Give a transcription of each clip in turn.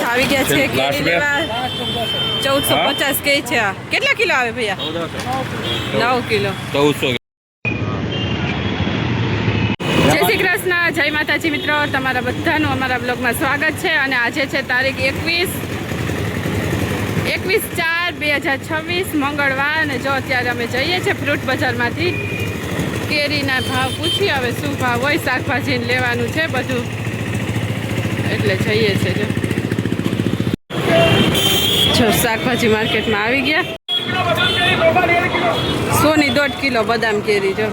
આવી ગયા છે કેરી લેવા 1450 કે છે. કેટલા કિલો આવે ભૈયા? 9 કિલો. 1400. જય શ્રી કૃષ્ણ, જય માતાજી મિત્રો, તમારા બધાનું અમારા બ્લોગમાં સ્વાગત છે. અને આજે છે તારીખ 21/4/2026 મંગળવાર. અને જો અત્યારે અમે જઈએ છીએ ફ્રૂટ બજારમાંથી કેરીના ભાવ પૂછી હવે શું ભાવ હોય. શાકભાજી લેવાનું છે બધું એટલે જઈએ છીએ. જો શાકભાજી માર્કેટમાં આવી ગયા. 100 ની 1.5 કિલો બદામ કેરી. જો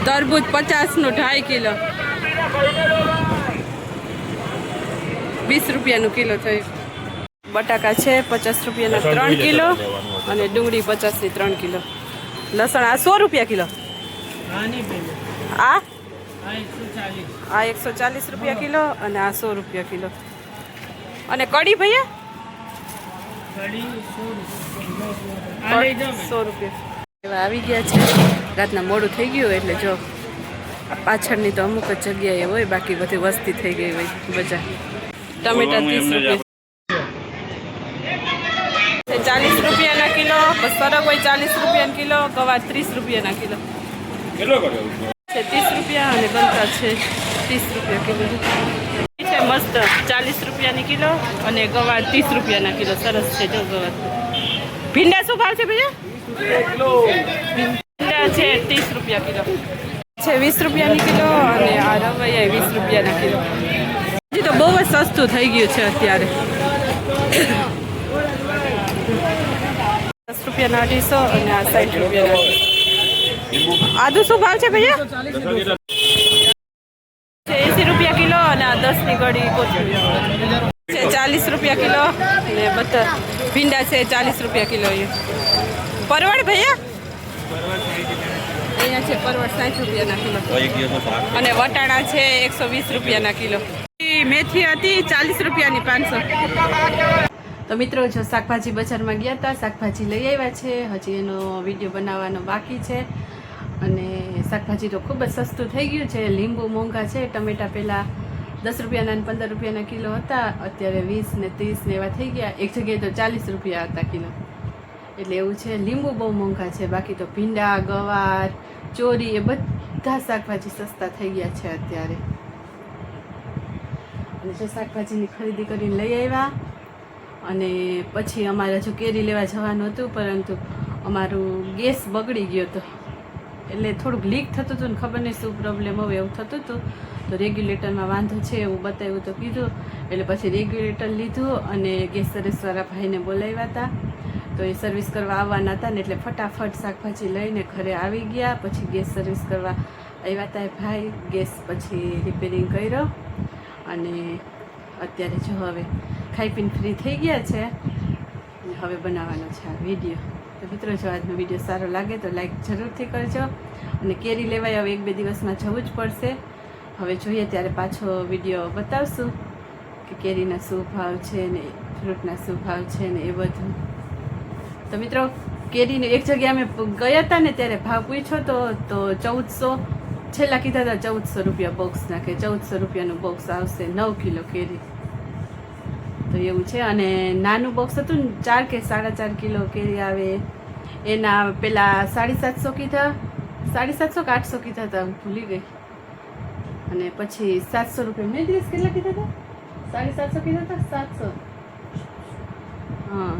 તરબૂચ 50 નું 2.5 કિલો, 20 રૂપિયાનું કિલો થયું. બટાકા છે 50 રૂપિયાના 3 કિલો અને ડુંગળી 50 ની 3 કિલો. લસણ આ 100 રૂપિયા કિલો. આ 140 રૂપિયા કિલો અને આ 100 રૂપિયા કિલો. અને કઢી ભૈયા 100 રૂપિયા. એવા આવી ગયા છે. રાતના મોડું થઈ ગયું એટલે જો પાછળની તો અમુક જ જગ્યાએ હોય, બાકી બધી વસ્તી થઈ ગઈ હોય બજાર. ટમેટા 30 રૂપિયા, 40 રૂપિયાના કિલો. સરગ હોય 40 રૂપિયાના કિલો, ગવાર 30 રૂપિયાના કિલો છે 30 રૂપિયા. અને ગલકા છે 30 રૂપિયા કિલો છે. મસ્ત 40 રૂપિયાની કિલો અને ગવાર 30 રૂપિયાના કિલો. સરસ છે જો ગવાર. ભીંડા શું ભાવ છે ભૈયા? ભીંડા છે 30 રૂપિયા કિલો છે, 20 રૂપિયાની કિલો. અને આ રવૈયા 20 રૂપિયાના કિલો. હજી તો બહુ જ સસ્તું થઈ ગયું છે અત્યારે. 10 રૂપિયાના 250 અને આ 60 રૂપિયાના. આદુ શું ભાવ છે ભૈયા? 80 રૂપિયા કિલો અને આ 10 ની ગળી કોથમીર છે 40 રૂપિયા કિલો. અને બધા ભીંડા છે 40 રૂપિયા કિલો. પરવળ ભૈયા અહીંયા છે પરવળ 60 રૂપિયાના કિલો. અને વટાણા છે 120 રૂપિયાના કિલો. મેથી હતી 40 રૂપિયાની 500. તો મિત્રો જો શાકભાજી બજારમાં ગયા હતા, શાકભાજી લઈ આવ્યા છે. હજી એનો વિડીયો બનાવવાનો બાકી છે. અને શાકભાજી તો ખૂબ જ સસ્તું થઈ ગયું છે. લીંબુ મોંઘા છે. ટમેટા પહેલાં 10 રૂપિયાના અને 15 રૂપિયાના કિલો હતા, અત્યારે 20 ને 30 ને એવા થઈ ગયા. એક જગ્યાએ તો 40 રૂપિયા હતા કિલો. એટલે એવું છે. લીંબુ બહુ મોંઘા છે. બાકી તો ભીંડા, ગવાર, ચોરી એ બધા શાકભાજી સસ્તા થઈ ગયા છે અત્યારે. અને જો શાકભાજીની ખરીદી કરીને લઈ આવ્યા. અને પછી અમારે જો કેરી લેવા જવાનું હતું, પરંતુ અમારું ગેસ બગડી ગયો હતો. એટલે થોડુંક લીક થતું હતું ને ખબર નહીં શું પ્રોબ્લેમ હોય એવું થતું હતું. તો રેગ્યુલેટરમાં વાંધો છે એવું બતાવ્યું તો કીધું. એટલે પછી રેગ્યુલેટર લીધું અને ગેસ સર્વિસવાળા ભાઈને બોલાવ્યા હતા. તો એ સર્વિસ કરવા આવવાના હતા ને એટલે ફટાફટ શાકભાજી લઈને ઘરે આવી ગયા. પછી ગેસ સર્વિસ કરવા આવ્યા હતા એ ભાઈ. ગેસ પછી રિપેરિંગ કર્યો અને અત્યારે જો હવે ખાઈ પીને ફ્રી થઈ ગયા છે. હવે બનાવવાનો છે આ વિડીયો. તો મિત્રો જો આજનો વિડીયો સારો લાગે તો લાઈક જરૂરથી કરજો. અને કેરી લેવાય હવે 1-2 દિવસમાં જવું જ પડશે. હવે જોઈએ ત્યારે પાછો વિડીયો બતાવશું કે કેરીના શું ભાવ છે ને ફ્રૂટના શું ભાવ છે ને એ બધું. તો મિત્રો કેરીને એક જગ્યાએ અમે ગયા હતા ને ત્યારે ભાવ પૂછ્યો તો 1400 છેલ્લા કીધા હતા 1400 રૂપિયા બોક્સ નાખે. 1400 રૂપિયાનું બોક્સ આવશે 9 કિલો કેરી. તો એવું છે. અને નાનું બોક્સ હતું ને 4 કે 4.5 કિલો કેરી આવે એના પેલા 750 કીધા, 750 કે 800 કીધા હતા, ભૂલી ગઈ. અને પછી 700 રૂપિયા મેં દિવસ કેટલા કીધા હતા? 750 કીધા હતા. 700 હા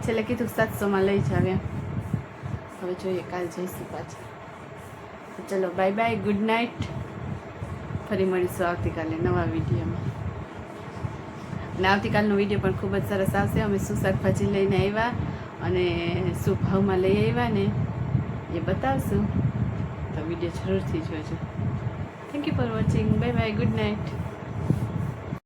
છેલ્લે કીધું 700માં લઈ જાવ એમ. હવે જોઈએ કાલ જઈશું પાછા. ચલો બાય બાય, ગુડ નાઇટ. ફરી મળીશું આવતીકાલે નવા વિડીયોમાં. અને આવતીકાલનો વિડીયો પણ ખૂબ જ સરસ આવશે. અમે શું શાકભાજી લઈને આવ્યા અને શું ભાવમાં લઈ આવ્યા ને એ બતાવશું. તો વિડીયો જરૂરથી જોજો. Thank you for watching. Bye bye, good night.